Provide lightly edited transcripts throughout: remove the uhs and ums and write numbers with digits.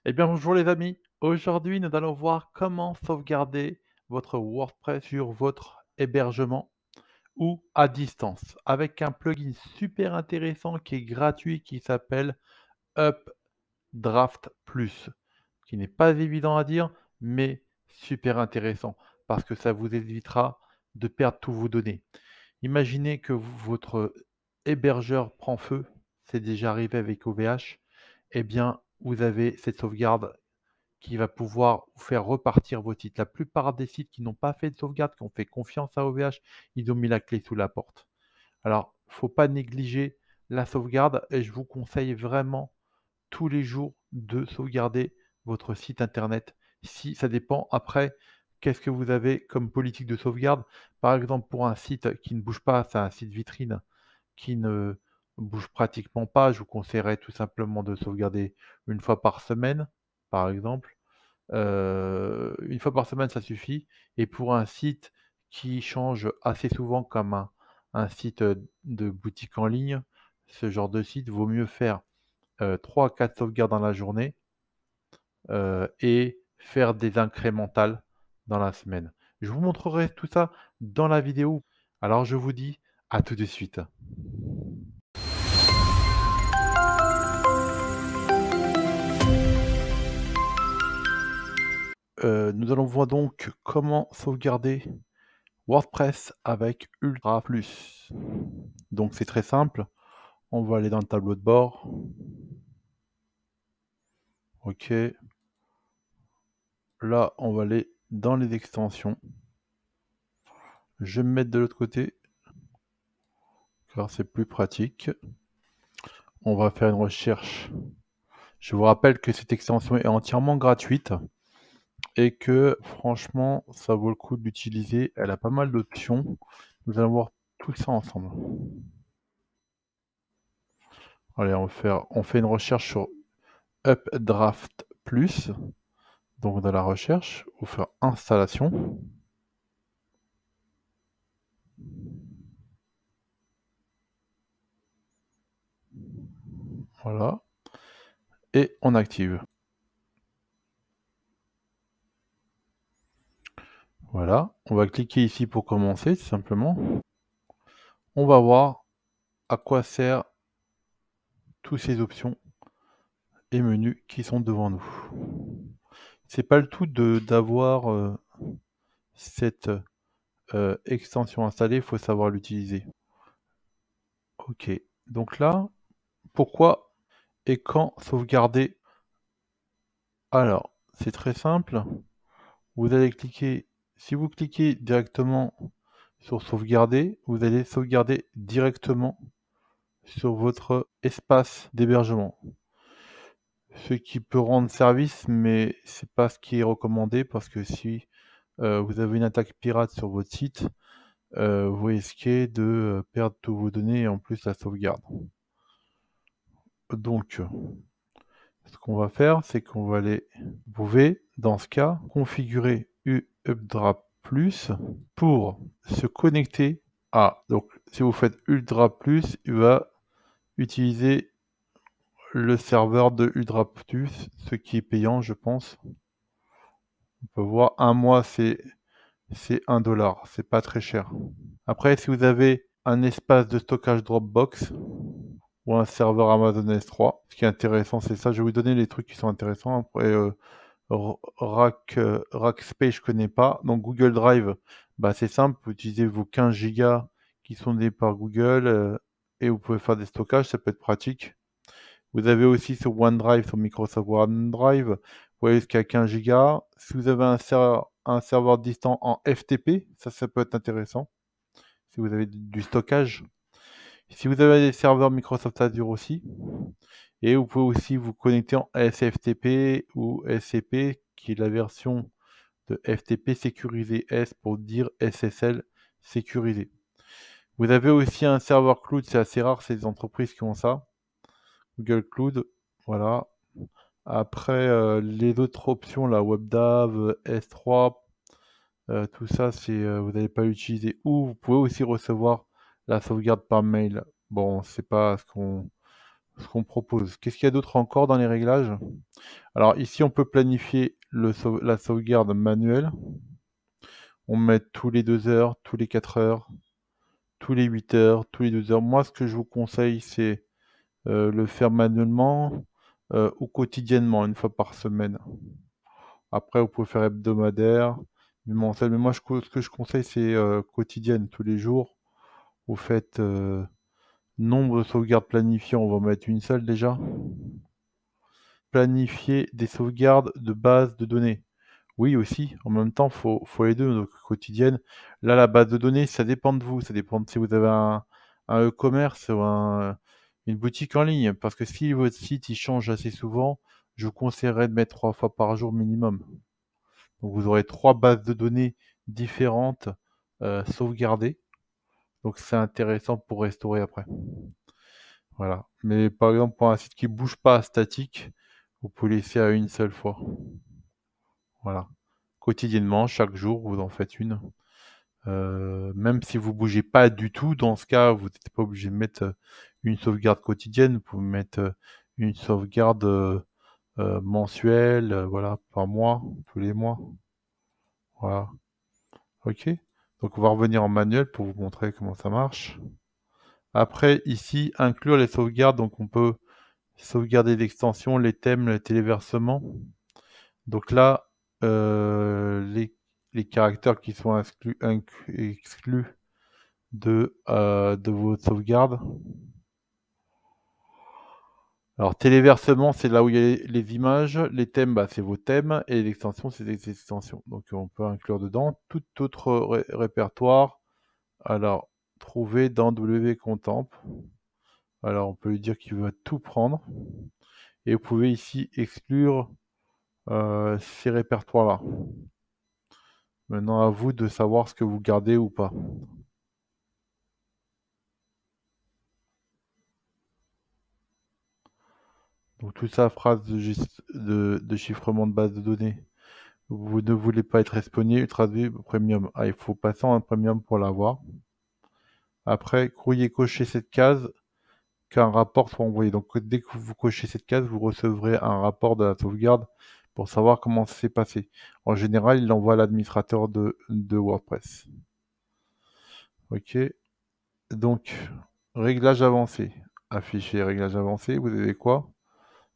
Eh bien, bonjour les amis. Aujourd'hui, nous allons voir comment sauvegarder votre WordPress sur votre hébergement ou à distance avec un plugin super intéressant qui est gratuit qui s'appelle Updraft Plus, qui n'est pas évident à dire, mais super intéressant parce que ça vous évitera de perdre tous vos données. Imaginez que votre hébergeur prend feu, c'est déjà arrivé avec OVH, eh bien, vous avez cette sauvegarde qui va pouvoir vous faire repartir vos sites. La plupart des sites qui n'ont pas fait de sauvegarde, qui ont fait confiance à OVH, ils ont mis la clé sous la porte. Alors, il ne faut pas négliger la sauvegarde et je vous conseille vraiment tous les jours de sauvegarder votre site internet. Si ça dépend après, qu'est-ce que vous avez comme politique de sauvegarde? Par exemple, pour un site qui ne bouge pas, c'est un site vitrine qui ne bouge pratiquement pas, je vous conseillerais tout simplement de sauvegarder une fois par semaine, par exemple. 1 fois par semaine, ça suffit et pour un site qui change assez souvent comme un site, de boutique en ligne, ce genre de site, vaut mieux faire, 3 à 4 sauvegardes dans la journée, et faire des incrémentales dans la semaine. Je vous montrerai tout ça dans la vidéo. Alors je vous dis à tout de suite. Nous allons voir donc comment sauvegarder WordPress avec Ultra Plus. Donc c'est très simple, on va aller dans le tableau de bord. OK. Là, on va aller dans les extensions. Je vais me mettre de l'autre côté, car c'est plus pratique. On va faire une recherche. Je vous rappelle que cette extension est entièrement gratuite et que franchement, ça vaut le coup de l'utiliser. Elle a pas mal d'options. Nous allons voir tout ça ensemble. Allez, on fait une recherche sur Updraft Plus. Donc dans la recherche, vous faire installation. Voilà. Et on active. Voilà. On va cliquer ici pour commencer, tout simplement. On va voir à quoi servent toutes ces options et menus qui sont devant nous. C'est pas le tout d'avoir cette extension installée, il faut savoir l'utiliser. Ok, donc là, pourquoi et quand sauvegarder? Alors, c'est très simple. Vous allez cliquer, si vous cliquez directement sur sauvegarder, vous allez sauvegarder directement sur votre espace d'hébergement. Ce qui peut rendre service, mais c'est pas ce qui est recommandé parce que si vous avez une attaque pirate sur votre site, vous risquez de perdre tous vos données et en plus la sauvegarde. Donc, ce qu'on va faire, c'est qu'on va aller, vous pouvez, dans ce cas, configurer Updraft Plus pour se connecter à. Donc, si vous faites Ultra Plus, il va utiliser le serveur de Ultra Plus, ce qui est payant, je pense. On peut voir un mois, c'est 1 $, c'est pas très cher. Après, si vous avez un espace de stockage Dropbox ou un serveur Amazon S3, ce qui est intéressant, c'est ça. Je vais vous donner les trucs qui sont intéressants. Après, Rackspace, je connais pas. Donc Google Drive, bah, c'est simple, vous utilisez vos 15 gigas qui sont donnés par Google et vous pouvez faire des stockages, ça peut être pratique. Vous avez aussi sur OneDrive, sur Microsoft OneDrive, vous voyez jusqu'à 15 gigas. Si vous avez un serveur distant en FTP, ça peut être intéressant. Si vous avez du stockage. Si vous avez des serveurs Microsoft Azure aussi, et vous pouvez aussi vous connecter en SFTP ou SCP, qui est la version de FTP sécurisé, S pour dire SSL sécurisé. Vous avez aussi un serveur cloud, c'est assez rare, c'est les entreprises qui ont ça. Google Cloud, voilà. Après, les autres options, la WebDAV, S3, tout ça, vous n'allez pas l'utiliser. Ou vous pouvez aussi recevoir la sauvegarde par mail. Bon, c'est pas ce qu'on ce qu'on propose. Qu'est-ce qu'il y a d'autre encore dans les réglages? Alors ici, on peut planifier la sauvegarde manuelle. On met tous les 2 heures, tous les 4 heures, tous les 8 heures, tous les 12 heures. Moi, ce que je vous conseille, c'est le faire manuellement ou quotidiennement, une fois par semaine. Après, vous pouvez faire hebdomadaire, mensuel. Mais moi, ce que je conseille, c'est quotidienne, tous les jours. Vous faites nombre de sauvegardes planifiées, on va en mettre une seule déjà. Planifier des sauvegardes de base de données. Oui aussi, en même temps, faut les 2, donc quotidienne. Là, la base de données, ça dépend de vous, ça dépend de si vous avez un e-commerce ou une boutique en ligne. Parce que si votre site il change assez souvent, je vous conseillerais de mettre 3 fois par jour minimum. Donc vous aurez 3 bases de données différentes sauvegardées. Donc c'est intéressant pour restaurer après. Voilà. Mais par exemple, pour un site qui bouge pas statique, vous pouvez laisser à une seule fois. Voilà. Quotidiennement, chaque jour, vous en faites une. Même si vous bougez pas du tout, dans ce cas, vous n'êtes pas obligé de mettre une sauvegarde quotidienne. Vous pouvez mettre une sauvegarde mensuelle, voilà, par mois, tous les mois. Voilà. OK. Donc on va revenir en manuel pour vous montrer comment ça marche. Après, ici, inclure les sauvegardes. Donc on peut sauvegarder l'extension, les thèmes, les téléversements. Donc là, les caractères qui sont exclus de vos sauvegardes. Alors téléversement, c'est là où il y a les images, les thèmes, bah, c'est vos thèmes, et l'extension, c'est des extensions. Donc on peut inclure dedans tout autre répertoire. Alors, trouver dans wContemp. Alors on peut lui dire qu'il veut tout prendre. Et vous pouvez ici exclure ces répertoires-là. Maintenant, à vous de savoir ce que vous gardez ou pas. Donc tout ça, phrase de chiffrement de base de données. Vous ne voulez pas être espionné, traduit premium. Ah, il faut passer en premium pour l'avoir. Après, courrier cocher cette case, qu'un rapport soit envoyé. Donc dès que vous cochez cette case, vous recevrez un rapport de la sauvegarde pour savoir comment ça s'est passé. En général, il l'envoie à l'administrateur de WordPress. OK. Donc, réglage avancé. Afficher réglage avancé, vous avez quoi?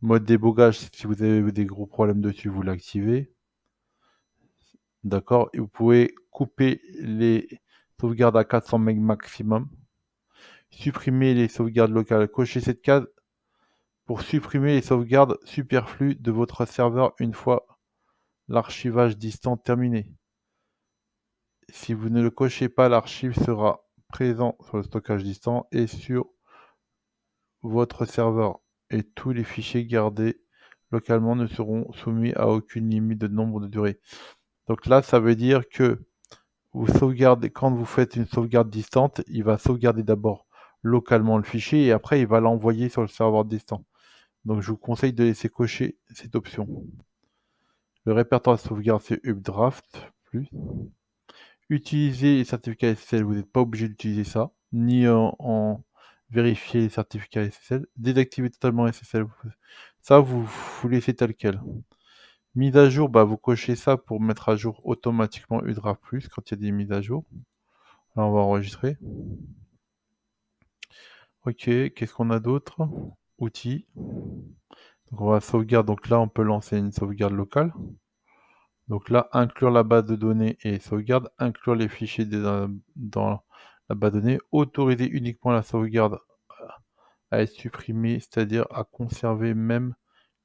Mode débogage, si vous avez des gros problèmes dessus, vous l'activez. D'accord? Et vous pouvez couper les sauvegardes à 400 MB maximum. Supprimer les sauvegardes locales. Cochez cette case pour supprimer les sauvegardes superflues de votre serveur une fois l'archivage distant terminé. Si vous ne le cochez pas, l'archive sera présent sur le stockage distant et sur votre serveur, et tous les fichiers gardés localement ne seront soumis à aucune limite de nombre de durée. Donc là, ça veut dire que vous sauvegardez, quand vous faites une sauvegarde distante, il va sauvegarder d'abord localement le fichier et après il va l'envoyer sur le serveur distant. Donc je vous conseille de laisser cocher cette option. Le répertoire de sauvegarde, c'est Updraft+. Utiliser les certificats SSL, vous n'êtes pas obligé d'utiliser ça, ni en vérifier les certificats SSL. Désactiver totalement SSL, ça vous laissez tel quel. Mise à jour, bah, vous cochez ça pour mettre à jour automatiquement Updraft+ quand il y a des mises à jour. Là, on va enregistrer. OK, qu'est-ce qu'on a d'autre? Outils. Donc on va sauvegarder, donc là on peut lancer une sauvegarde locale. Donc là, inclure la base de données et sauvegarde, inclure les fichiers dans la base de données, autoriser uniquement la sauvegarde à être supprimée, c'est-à-dire à conserver même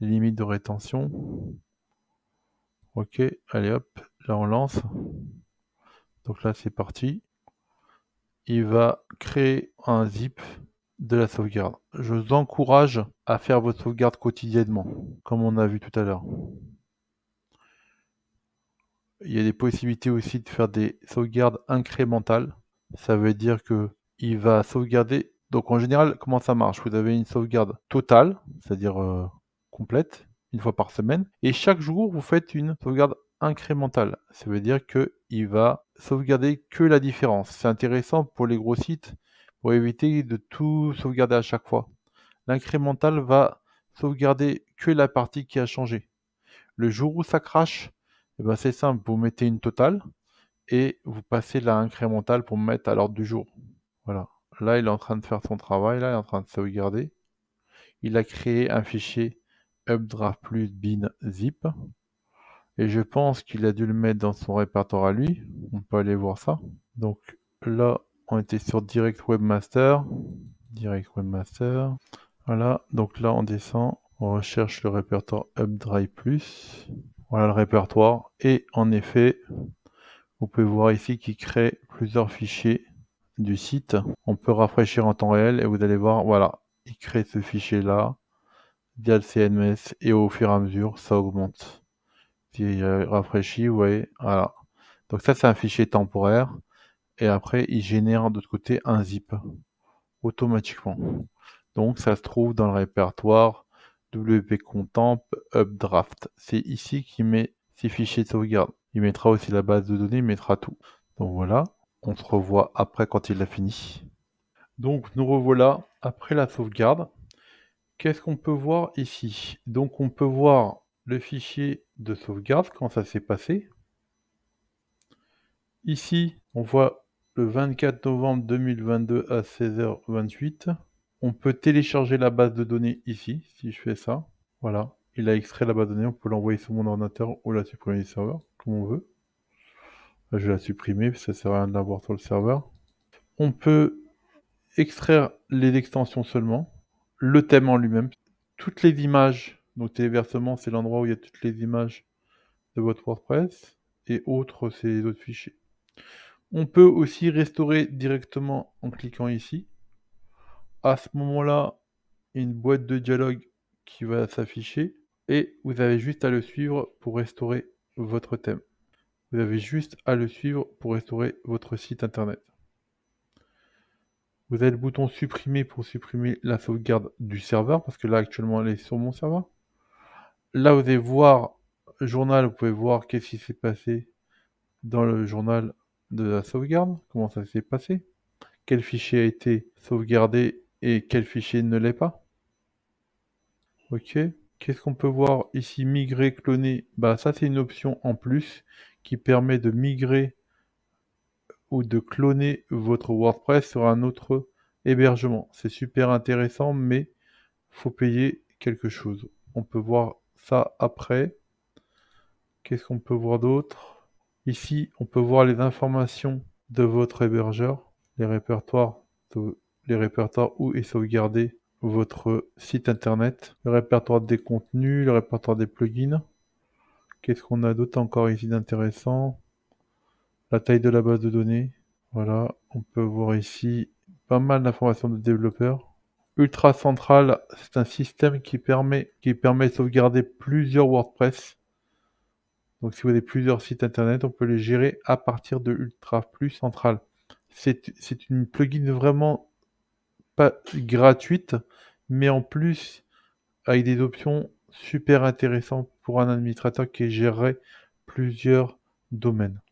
les limites de rétention. OK, allez hop, là on lance. Donc là c'est parti. Il va créer un zip de la sauvegarde. Je vous encourage à faire votre sauvegarde quotidiennement, comme on a vu tout à l'heure. Il y a des possibilités aussi de faire des sauvegardes incrémentales. Ça veut dire que il va sauvegarder. Donc en général, comment ça marche? Vous avez une sauvegarde totale, c'est-à-dire complète, une fois par semaine. Et chaque jour, vous faites une sauvegarde incrémentale. Ça veut dire qu'il va sauvegarder que la différence. C'est intéressant pour les gros sites, pour éviter de tout sauvegarder à chaque fois. L'incrémental va sauvegarder que la partie qui a changé. Le jour où ça crache, eh ben c'est simple, vous mettez une totale et vous passez la incrémentale pour mettre à l'ordre du jour. Voilà. Là, il est en train de faire son travail, là, il est en train de sauvegarder. Il a créé un fichier updraft plus bin zip. Et je pense qu'il a dû le mettre dans son répertoire à lui. On peut aller voir ça. Donc là, on était sur Direct Webmaster. Direct Webmaster. Voilà, donc là on descend, on recherche le répertoire UpDrive+. Voilà le répertoire. Et en effet, vous pouvez voir ici qu'il crée plusieurs fichiers du site. On peut rafraîchir en temps réel et vous allez voir, voilà, il crée ce fichier-là via le CMS et au fur et à mesure, ça augmente. Si il rafraîchit, vous voyez, voilà. Donc ça, c'est un fichier temporaire. Et après, il génère de l'autre côté un zip automatiquement. Donc ça se trouve dans le répertoire WP Contemp Updraft. C'est ici qu'il met ses fichiers de sauvegarde. Il mettra aussi la base de données, il mettra tout. Donc voilà, on se revoit après quand il a fini. Donc nous revoilà après la sauvegarde. Qu'est-ce qu'on peut voir ici? Donc on peut voir le fichier de sauvegarde quand ça s'est passé. Ici, on voit le 24 novembre 2022 à 16h28. On peut télécharger la base de données ici, si je fais ça. Voilà, il a extrait la base de données, on peut l'envoyer sur mon ordinateur ou la supprimer du serveur, comme on veut. Là, je vais la supprimer, parce que ça sert à rien de l'avoir sur le serveur. On peut extraire les extensions seulement, le thème en lui-même, toutes les images. Donc téléversement, c'est l'endroit où il y a toutes les images de votre WordPress, et autres, c'est les autres fichiers. On peut aussi restaurer directement en cliquant ici. À ce moment-là, une boîte de dialogue qui va s'afficher et vous avez juste à le suivre pour restaurer votre thème. Vous avez juste à le suivre pour restaurer votre site internet. Vous avez le bouton supprimer pour supprimer la sauvegarde du serveur parce que là actuellement elle est sur mon serveur. Là vous allez voir le journal, vous pouvez voir qu'est-ce qui s'est passé dans le journal de la sauvegarde, comment ça s'est passé, quel fichier a été sauvegardé et quel fichier ne l'est pas. Ok. Qu'est-ce qu'on peut voir ici? Migrer, cloner. Bah, ça, c'est une option en plus qui permet de migrer ou de cloner votre WordPress sur un autre hébergement. C'est super intéressant, mais faut payer quelque chose. On peut voir ça après. Qu'est-ce qu'on peut voir d'autre? Ici, on peut voir les informations de votre hébergeur, les répertoires où est sauvegardé votre site internet, le répertoire des contenus, le répertoire des plugins. Qu'est-ce qu'on a d'autre encore ici d'intéressant? La taille de la base de données. Voilà, on peut voir ici pas mal d'informations de développeurs. Ultra Central, c'est un système qui permet de sauvegarder plusieurs WordPress. Donc si vous avez plusieurs sites internet, on peut les gérer à partir de Ultra Plus Central. C'est une plugin vraiment pas gratuite, mais en plus avec des options super intéressantes pour un administrateur qui gérerait plusieurs domaines.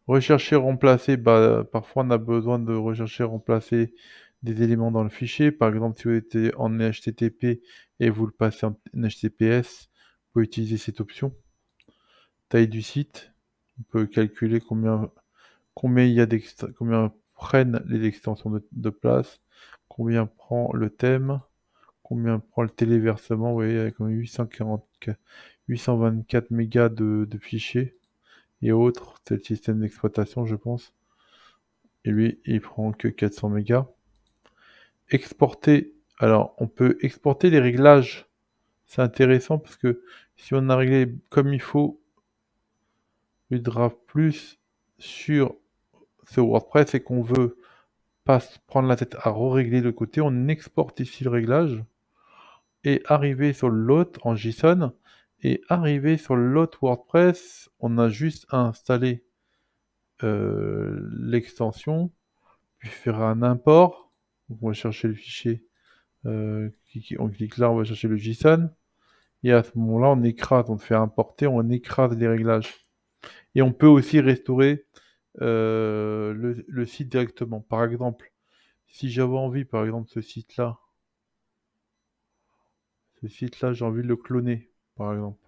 Rechercher, remplacer, bah, parfois on a besoin de rechercher, remplacer des éléments dans le fichier. Par exemple, si vous êtes en HTTP et vous le passez en HTTPS, vous pouvez utiliser cette option. Taille du site, on peut calculer combien prennent les extensions de place, combien prend le thème, combien prend le téléversement, vous voyez, avec 824 mégas de fichiers et autres, c'est le système d'exploitation, je pense. Et lui, il prend que 400 mégas. Exporter, alors on peut exporter les réglages. C'est intéressant parce que si on a réglé comme il faut le draft plus sur ce WordPress et qu'on veut pas se prendre la tête à régler le côté, on exporte ici le réglage et arriver sur l'autre en JSON et arriver sur l'autre WordPress, on a juste à installer l'extension, puis faire un import. Donc on va chercher le fichier, on clique là, on va chercher le JSON, et à ce moment-là, on écrase, on fait importer, on écrase les réglages. Et on peut aussi restaurer le site directement. Par exemple, Si j'avais envie, par exemple, ce site-là, j'ai envie de le cloner, par exemple.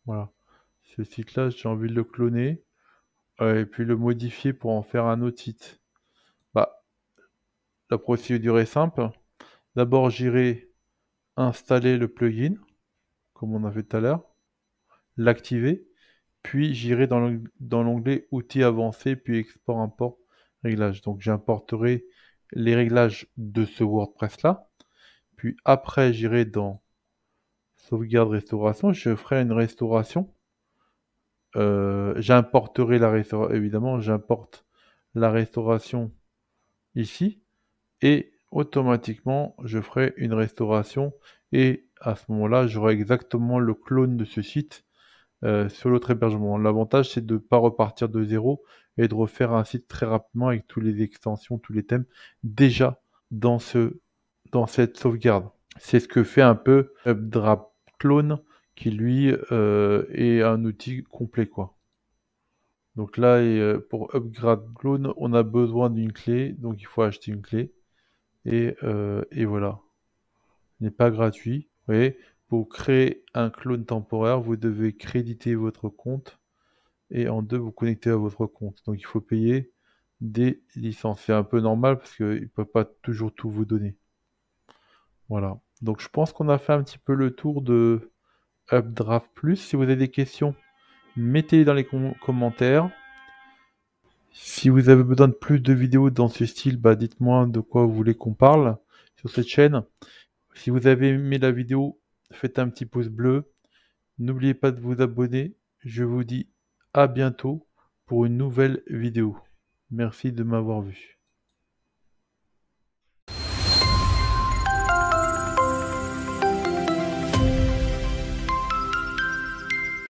Voilà. Ce site-là, j'ai envie de le cloner et puis le modifier pour en faire un autre site. Bah, la procédure est simple. D'abord, j'irai installer le plugin, comme on a fait tout à l'heure, l'activer, puis j'irai dans l'onglet Outils avancés, puis Export, Import, Réglages. Donc j'importerai les réglages de ce WordPress-là. Puis après, j'irai dans Sauvegarde, Restauration. Je ferai une restauration. J'importerai la restauration, évidemment, j'importe la restauration ici. Et automatiquement, je ferai une restauration. Et à ce moment-là, j'aurai exactement le clone de ce site sur l'autre hébergement. L'avantage, c'est de ne pas repartir de zéro et de refaire un site très rapidement avec toutes les extensions, tous les thèmes déjà dans cette sauvegarde. C'est ce que fait un peu Updraft Clone qui lui est un outil complet quoi. Donc là, pour Upgrade Clone, on a besoin d'une clé, donc il faut acheter une clé. Et voilà. Il n'est pas gratuit. Vous voyez, pour créer un clone temporaire, vous devez créditer votre compte et en deux, vous connectez à votre compte. Donc il faut payer des licences. C'est un peu normal parce qu'il ne peut pas toujours tout vous donner. Voilà. Donc je pense qu'on a fait un petit peu le tour de Updraft Plus. Si vous avez des questions, mettez-les dans les commentaires. Si vous avez besoin de plus de vidéos dans ce style, bah dites-moi de quoi vous voulez qu'on parle sur cette chaîne. Si vous avez aimé la vidéo, faites un petit pouce bleu. N'oubliez pas de vous abonner. Je vous dis à bientôt pour une nouvelle vidéo. Merci de m'avoir vu.